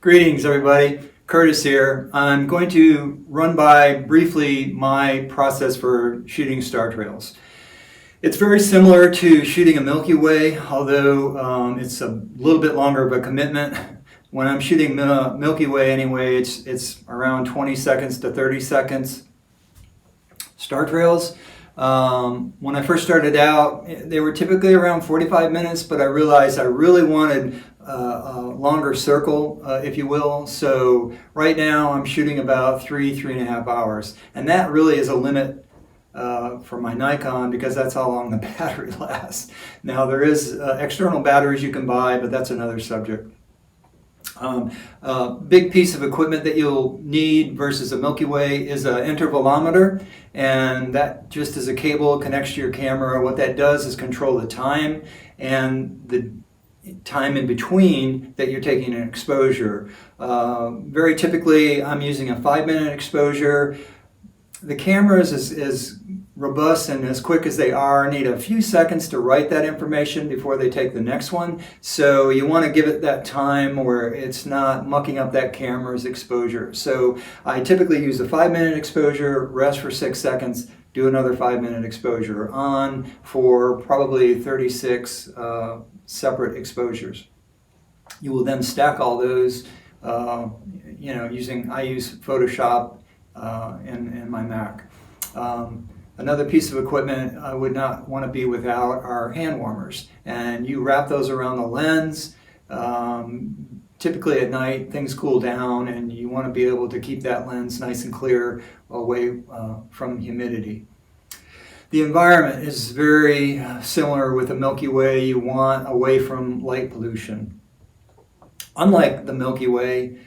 Greetings, everybody. Curtis here. I'm going to run by briefly my process for shooting star trails. It's very similar to shooting a Milky Way, although it's a little bit longer of a commitment. When I'm shooting Milky Way anyway, it's around 20 seconds to 30 seconds. Star trails, when I first started out, they were typically around 45 minutes, but I realized I really wanted a longer circle, if you will. So right now I'm shooting about 3.5 hours. And that really is a limit for my Nikon, because that's how long the battery lasts. Now there is external batteries you can buy, but that's another subject. Big piece of equipment that you'll need versus a Milky Way is an intervalometer, and that just is a cable connects to your camera. What that does is control the time and the time in between that you're taking an exposure. Very typically I'm using a 5-minute exposure. The cameras, as robust and as quick as they are, need a few seconds to write that information before they take the next one. So you want to give it that time where it's not mucking up that camera's exposure. So I typically use a 5-minute exposure, rest for 6 seconds, do another 5-minute exposure, on for probably 36 separate exposures. You will then stack all those, I use Photoshop in my Mac. Another piece of equipment I would not want to be without are hand warmers, and you wrap those around the lens. Typically at night things cool down and you want to be able to keep that lens nice and clear away from humidity. The environment is very similar with the Milky Way. You want away from light pollution. Unlike the Milky Way,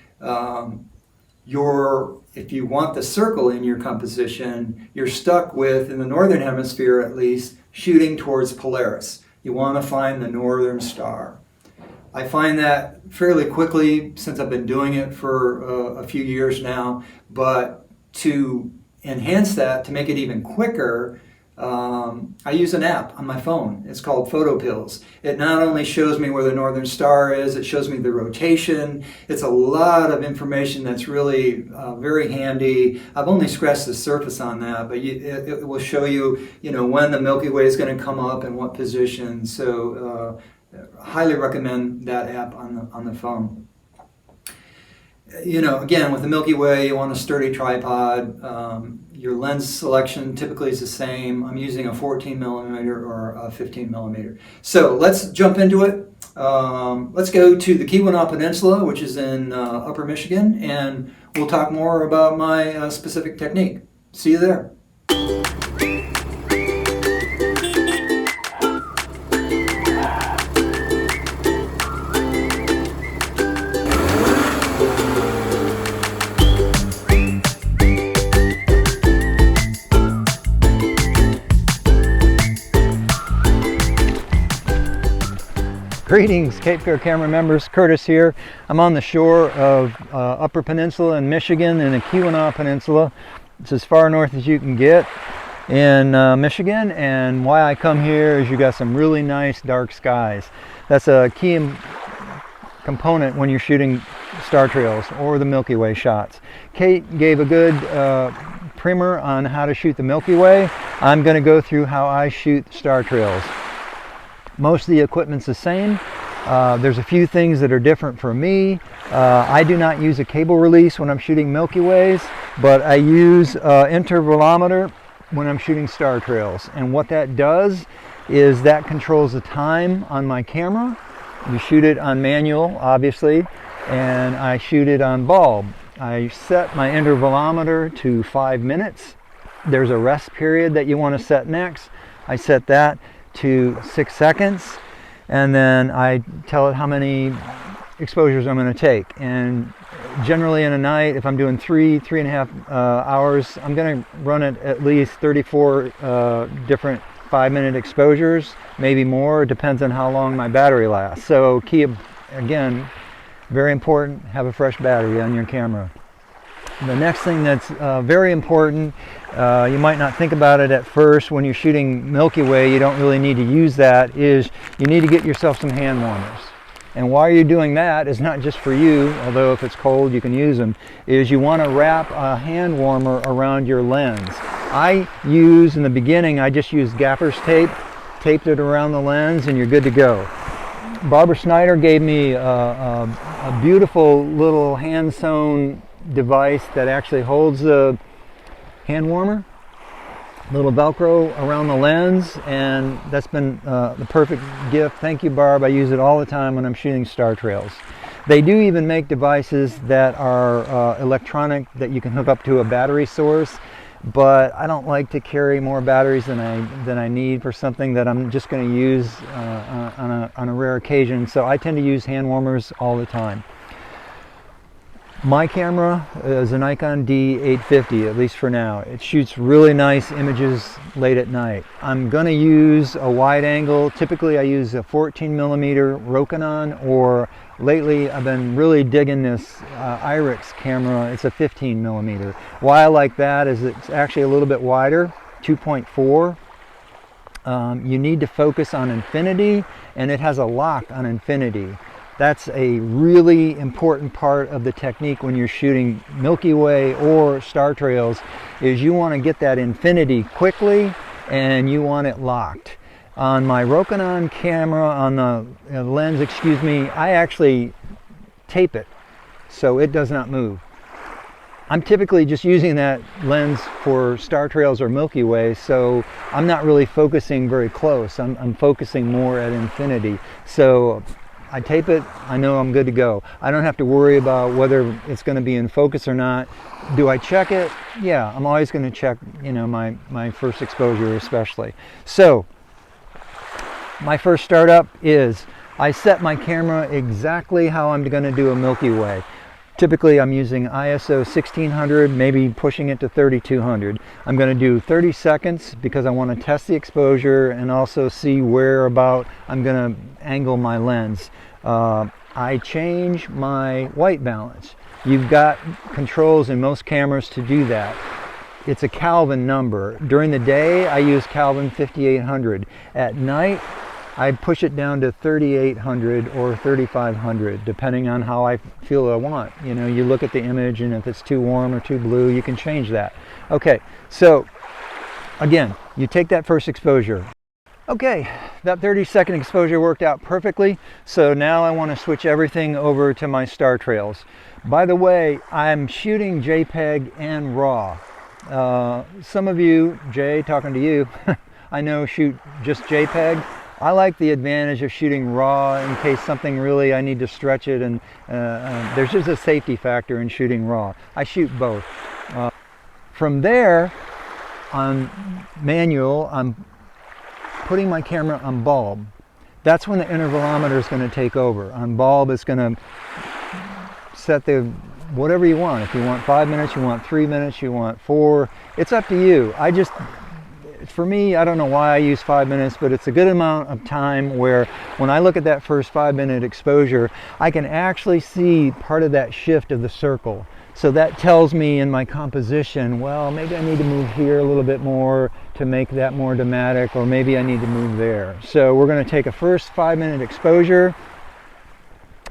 if you want the circle in your composition, you're stuck with, in the northern hemisphere at least, shooting towards Polaris. You want to find the northern star. I find that fairly quickly since I've been doing it for a few years now, but to enhance that, to make it even quicker, I use an app on my phone. It's called PhotoPills. It not only shows me where the northern star is, it shows me the rotation. It's a lot of information that's really very handy. I've only scratched the surface on that, but it will show you, when the Milky Way is going to come up and what position. So highly recommend that app on the phone. Again, with the Milky Way, you want a sturdy tripod. Your lens selection typically is the same. I'm using a 14mm or a 15mm. So let's jump into it. Let's go to the Keweenaw Peninsula, which is in Upper Michigan, and we'll talk more about my specific technique. See you there. Greetings, Cape Fear camera members. Curtis here. I'm on the shore of Upper Peninsula in Michigan, in the Keweenaw Peninsula. It's as far north as you can get in Michigan, and why I come here is you got some really nice dark skies. That's a key component when you're shooting star trails or the Milky Way shots. Kate gave a good primer on how to shoot the Milky Way. I'm going to go through how I shoot star trails. Most of the equipment's the same. There's a few things that are different for me. I do not use a cable release when I'm shooting Milky Ways, but I use intervalometer when I'm shooting star trails. And what that does is that controls the time on my camera. You shoot it on manual, obviously, and I shoot it on bulb. I set my intervalometer to 5 minutes. There's a rest period that you want to set next. I set that to 6 seconds, and then I tell it how many exposures I'm going to take. And generally in a night, if I'm doing 3.5 hours, I'm going to run it at least 34 different 5-minute exposures, maybe more. It depends on how long my battery lasts. So again, very important, have a fresh battery on your camera. The next thing that's very important, you might not think about it at first when you're shooting Milky Way, you don't really need to use that, is you need to get yourself some hand warmers. And why you're doing that is not just for you, although if it's cold you can use them, is you want to wrap a hand warmer around your lens. In the beginning, I just used gaffer's tape, taped it around the lens, and you're good to go. Barbara Snyder gave me a beautiful little hand-sewn device that actually holds the hand warmer, little Velcro around the lens, and that's been the perfect gift. Thank you, Barb. I use it all the time when I'm shooting star trails. They do even make devices that are electronic, that you can hook up to a battery source, but I don't like to carry more batteries than I need for something that I'm just going to use on a rare occasion. So I tend to use hand warmers all the time. My camera is a Nikon D850, at least for now. It shoots really nice images late at night. I'm going to use a wide angle. Typically I use a 14mm Rokinon, or lately I've been really digging this IRIX camera. It's a 15mm. Why I like that is it's actually a little bit wider, 2.4. You need to focus on infinity, and it has a lock on infinity. That's a really important part of the technique when you're shooting Milky Way or star trails, is you want to get that infinity quickly and you want it locked. On my Rokinon camera, on the lens, I actually tape it so it does not move. I'm typically just using that lens for star trails or Milky Way, so I'm not really focusing very close. I'm focusing more at infinity. So I tape it, I know I'm good to go. I don't have to worry about whether it's going to be in focus or not. Do I check it? Yeah, I'm always going to check, my first exposure especially. So, my first startup is, I set my camera exactly how I'm going to do a Milky Way. Typically I'm using ISO 1600, maybe pushing it to 3200. I'm going to do 30 seconds because I want to test the exposure and also see where about I'm going to angle my lens. I change my white balance. You've got controls in most cameras to do that. It's a Kelvin number. During the day I use Kelvin 5800. At night I push it down to 3800 or 3500, depending on how I feel I want. You look at the image, and if it's too warm or too blue, you can change that. Okay, so again, you take that first exposure. Okay, that 30-second exposure worked out perfectly, so now I want to switch everything over to my star trails. By the way, I'm shooting JPEG and RAW. Some of you, Jay, talking to you, I know shoot just JPEG. I like the advantage of shooting RAW in case something really I need to stretch it, and there's just a safety factor in shooting RAW. I shoot both. From there, on manual, I'm putting my camera on bulb. That's when the intervalometer is going to take over. On bulb, it's going to set the whatever you want. If you want 5 minutes, you want 3 minutes, you want 4. It's up to you. For me, I don't know why I use 5 minutes, but it's a good amount of time where when I look at that first 5-minute exposure, I can actually see part of that shift of the circle. So that tells me in my composition, well, maybe I need to move here a little bit more to make that more dramatic, or maybe I need to move there. So we're going to take a first 5-minute exposure.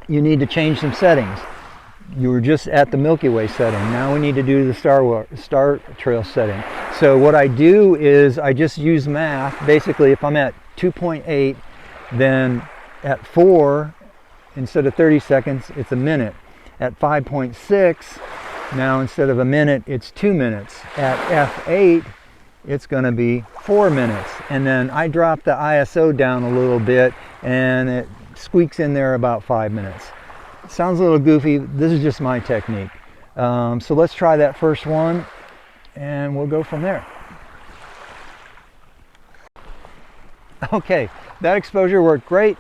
You need to change some settings. You were just at the Milky Way setting. Now we need to do the star trail setting. So what I do is I just use math. Basically, if I'm at 2.8, then at 4, instead of 30 seconds, it's a minute. At 5.6, now instead of a minute, it's 2 minutes. At f8, it's going to be 4 minutes. And then I drop the ISO down a little bit, and it squeaks in there about 5 minutes. Sounds a little goofy. This is just my technique. So let's try that first one, and we'll go from there. Okay, that exposure worked great.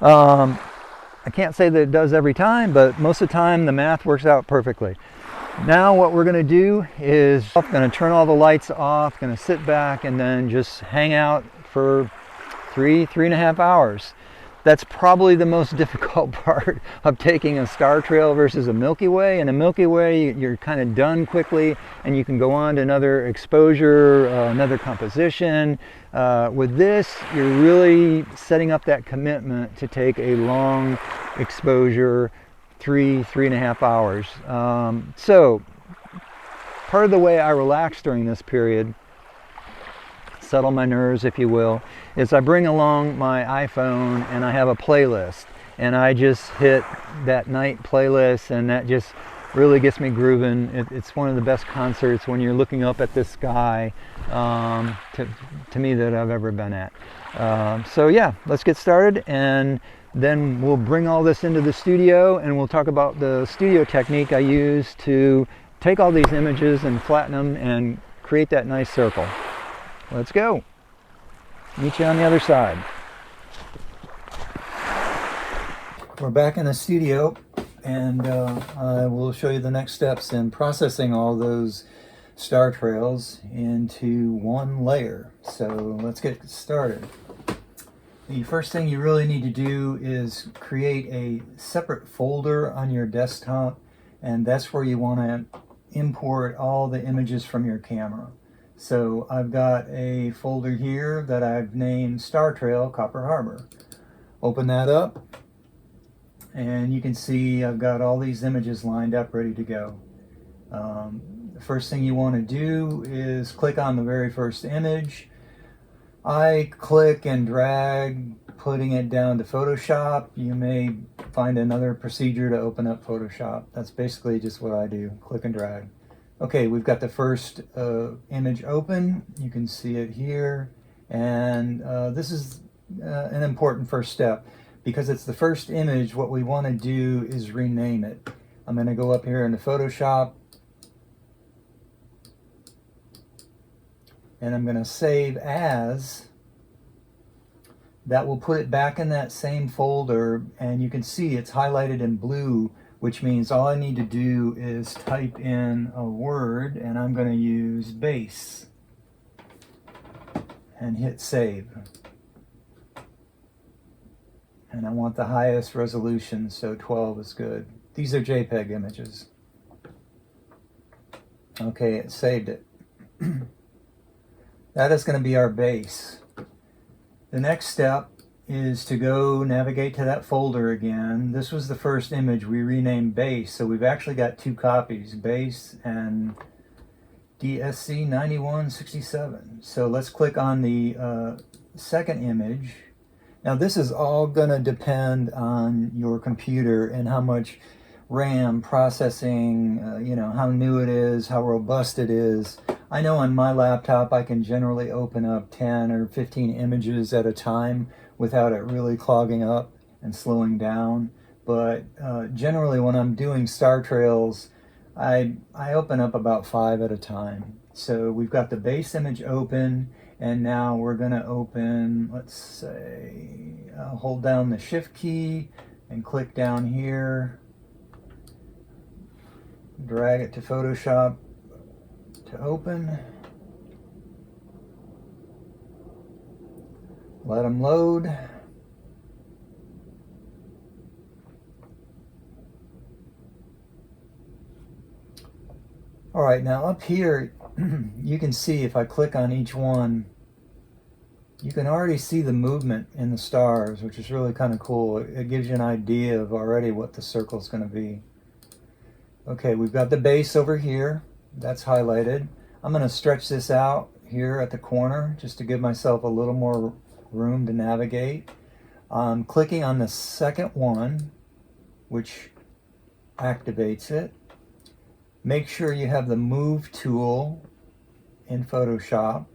I can't say that it does every time, but most of the time the math works out perfectly. Now what we're going to do is I'm going to turn all the lights off, going to sit back and then just hang out for 3.5 hours. That's probably the most difficult part of taking a star trail versus a Milky Way. In a Milky Way, you're kind of done quickly and you can go on to another exposure, another composition. With this, you're really setting up that commitment to take a long exposure, 3.5 hours. So part of the way I relax during this period, settle my nerves if you will, is I bring along my iPhone and I have a playlist, and I just hit that night playlist, and that just really gets me grooving. It's one of the best concerts when you're looking up at the sky, to me, that I've ever been at. So yeah, let's get started, and then we'll bring all this into the studio, and we'll talk about the studio technique I use to take all these images and flatten them and create that nice circle. Let's go. Meet you on the other side. We're back in the studio, and I will show you the next steps in processing all those star trails into one layer. So let's get started. The first thing you really need to do is create a separate folder on your desktop, and that's where you want to import all the images from your camera. So I've got a folder here that I've named Star Trail Copper Harbor. Open that up, and you can see I've got all these images lined up ready to go. The first thing you want to do is click on the very first image. I click and drag, putting it down to Photoshop. You may find another procedure to open up Photoshop. That's basically just what I do, click and drag. Okay, we've got the first image open. You can see it here, and this is an important first step. Because it's the first image, what we want to do is rename it. I'm going to go up here into Photoshop, and I'm going to save as. That will put it back in that same folder, and you can see it's highlighted in blue, which means all I need to do is type in a word, and I'm going to use base and hit save. And I want the highest resolution, so 12 is good. These are JPEG images. Okay, it saved it. That is going to be our base. The next step is to go navigate to that folder again. This was the first image we renamed base, so we've actually got two copies, base and DSC 9167. So let's click on the second image. Now this is all going to depend on your computer and how much RAM, processing, how new it is, how robust it is. I know on my laptop I can generally open up 10 or 15 images at a time without it really clogging up and slowing down. But generally when I'm doing star trails, I open up about 5 at a time. So we've got the base image open, and now we're going to open, let's say, hold down the shift key and click down here, drag it to Photoshop to open, let them load. All right, now up here you can see if I click on each one, you can already see the movement in the stars, which is really kind of cool. It gives you an idea of already what the circle is going to be. Okay, we've got the base over here. That's highlighted. I'm going to stretch this out here at the corner just to give myself a little more room to navigate. I'm clicking on the second one, which activates it. Make sure you have the move tool in Photoshop.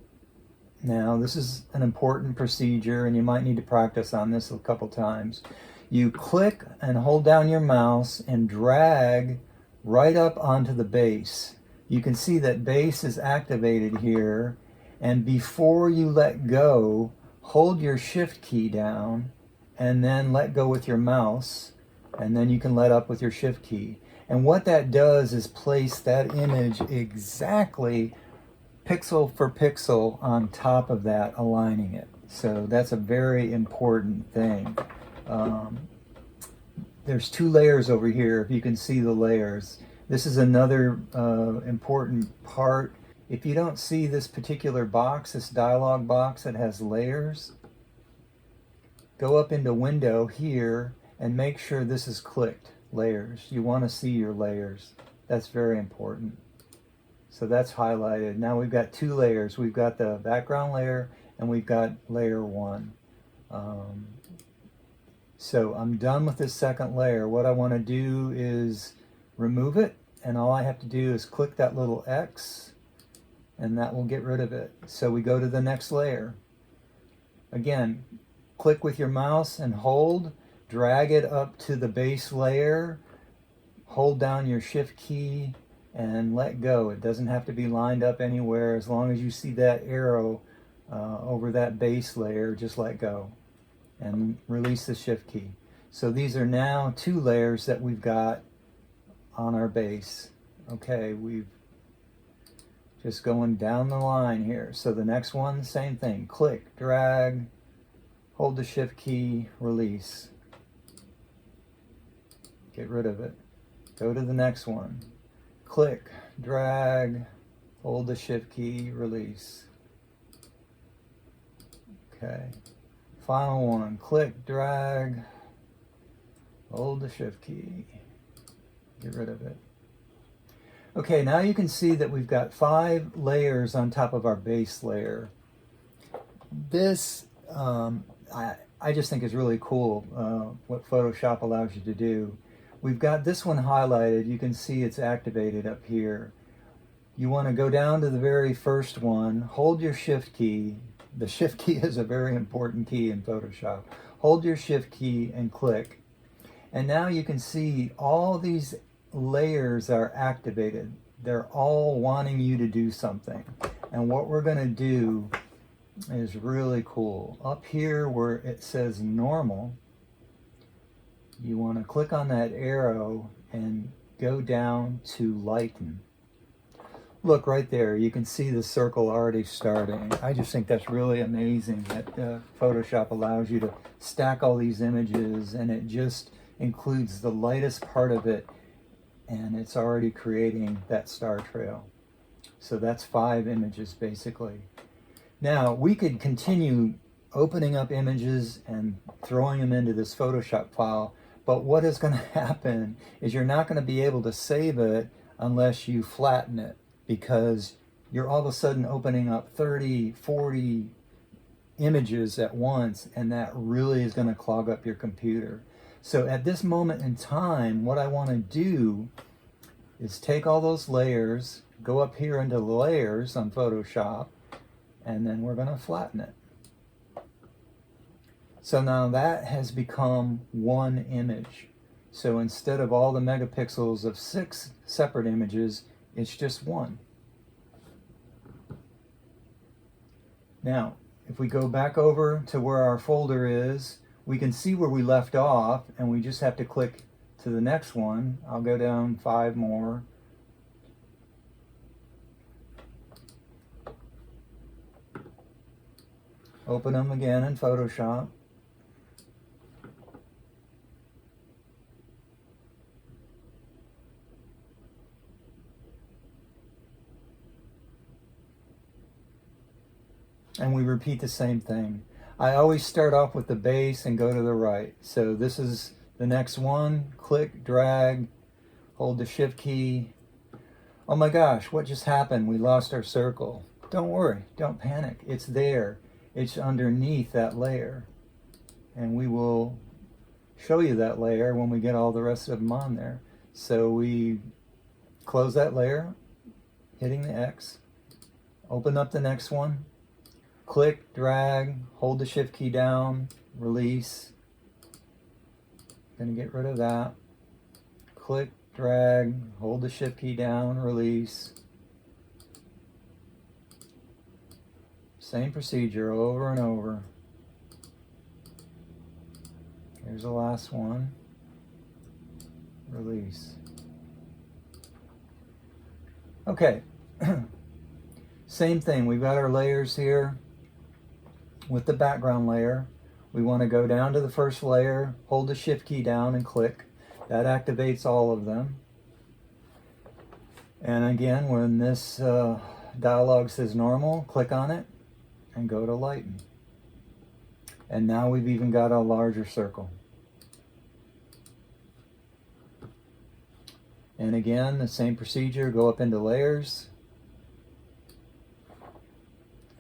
Now this is an important procedure, and you might need to practice on this a couple times. You click and hold down your mouse and drag right up onto the base. You can see that base is activated here, and before you let go, hold your shift key down and then let go with your mouse, and then you can let up with your shift key. And what that does is place that image exactly pixel for pixel on top of that, aligning it. So that's a very important thing. There's 2 layers over here, if you can see the layers. This is another important part. If you don't see this particular box, this dialog box that has layers, go up into Window here and make sure this is clicked, layers. You want to see your layers. That's very important. So that's highlighted. Now we've got two layers. We've got the background layer and we've got layer 1. So I'm done with this second layer. What I want to do is remove it, and all I have to do is click that little X and that will get rid of it. So we go to the next layer. Again, click with your mouse and hold, drag it up to the base layer, hold down your shift key and let go. It doesn't have to be lined up anywhere. As long as you see that arrow over that base layer, just let go and release the shift key. So these are now 2 layers that we've got on our base. Okay, we've just going down the line here. So the next one, same thing. Click, drag, hold the shift key, release. Get rid of it. Go to the next one. Click, drag, hold the shift key, release. Okay. Final one. Click, drag, hold the shift key. Get rid of it. Okay, now you can see that we've got 5 layers on top of our base layer. This, I just think is really cool, what Photoshop allows you to do. We've got this one highlighted. You can see it's activated up here. You want to go down to the very first one, hold your shift key. The shift key is a very important key in Photoshop. Hold your shift key and click. And now you can see all these layers are activated. They're all wanting you to do something. And what we're going to do is really cool. Up here where it says normal, you want to click on that arrow and go down to lighten. Look right there, you can see the circle already starting. I just think that's really amazing that Photoshop allows you to stack all these images, and it just includes the lightest part of it, and it's already creating that star trail. So that's 5 images basically. Now we could continue opening up images and throwing them into this Photoshop file, but what is going to happen is you're not going to be able to save it unless you flatten it, because you're all of a sudden opening up 30, 40 images at once, and that really is going to clog up your computer. So at this moment in time, what I want to do is take all those layers, go up here into layers on Photoshop, and then we're going to flatten it. So now that has become one image. So instead of all the megapixels of 6 separate images, it's just one. Now, if we go back over to where our folder is, we can see where we left off, and we just have to click to the next one. I'll go down 5 more. Open them again in Photoshop. And we repeat the same thing. I always start off with the base and go to the right. So this is the next one. Click, drag, hold the shift key. Oh my gosh, what just happened? We lost our circle. Don't worry, don't panic. It's there. It's underneath that layer. And we will show you that layer when we get all the rest of them on there. So we close that layer, hitting the X. Open up the next one. Click, drag, hold the shift key down, release. Gonna get rid of that. Click, drag, hold the shift key down, release. Same procedure over and over. Here's the last one. Release. Okay. Same thing, we've got our layers here. With the background layer, we want to go down to the first layer, hold the shift key down and click. That activates all of them. And again, when this dialog says normal, click on it and go to lighten. And now we've even got a larger circle. And again, the same procedure, go up into layers,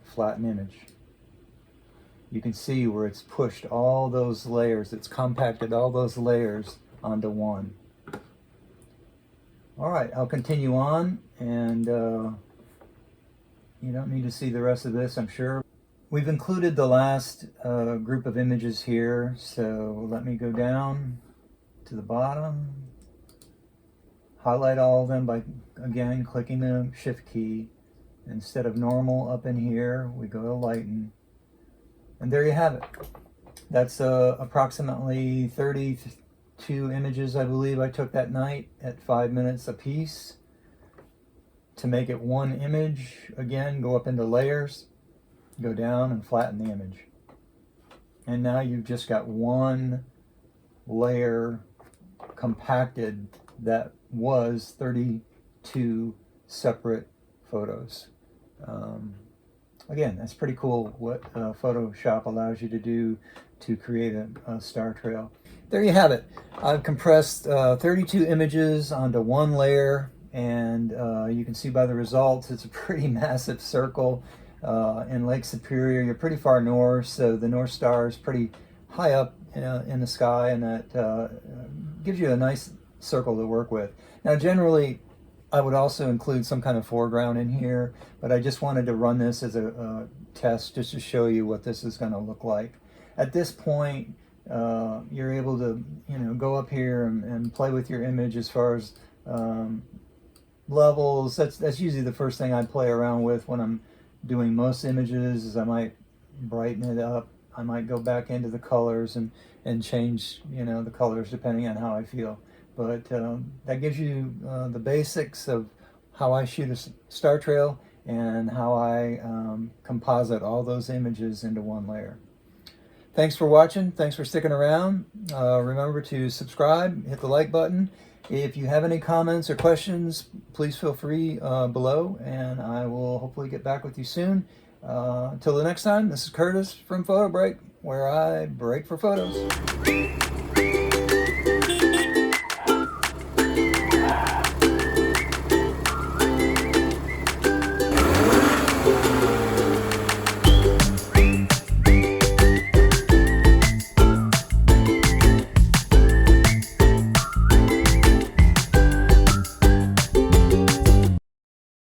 flatten image. You can see where it's pushed all those layers, it's compacted all those layers onto one. All right, I'll continue on, and you don't need to see the rest of this, I'm sure. We've included the last group of images here, so let me go down to the bottom, highlight all of them by, again, clicking the Shift key. Instead of normal up in here, we go to lighten. And there you have it. That's approximately 32 images, I believe, I took that night at 5 minutes a piece. To make it one image, again, go up into layers, go down and flatten the image. And now you've just got one layer compacted that was 32 separate photos. Again, that's pretty cool what Photoshop allows you to do to create a star trail. There you have it. I've compressed 32 images onto one layer, and you can see by the results it's a pretty massive circle in Lake Superior. You're pretty far north, so the North Star is pretty high up in the sky, and that gives you a nice circle to work with. Now generally I would also include some kind of foreground in here, but I just wanted to run this as a test just to show you what this is going to look like. At this point, you're able to, go up here and play with your image as far as levels. That's usually the first thing I play around with when I'm doing most images. Is I might brighten it up. I might go back into the colors and change, the colors depending on how I feel. But that gives you the basics of how I shoot a star trail and how I composite all those images into one layer. Thanks for watching. Thanks for sticking around. Remember to subscribe, hit the like button. If you have any comments or questions, please feel free below, and I will hopefully get back with you soon. Till the next time, this is Curtis from PhotoBrake, where I break for photos.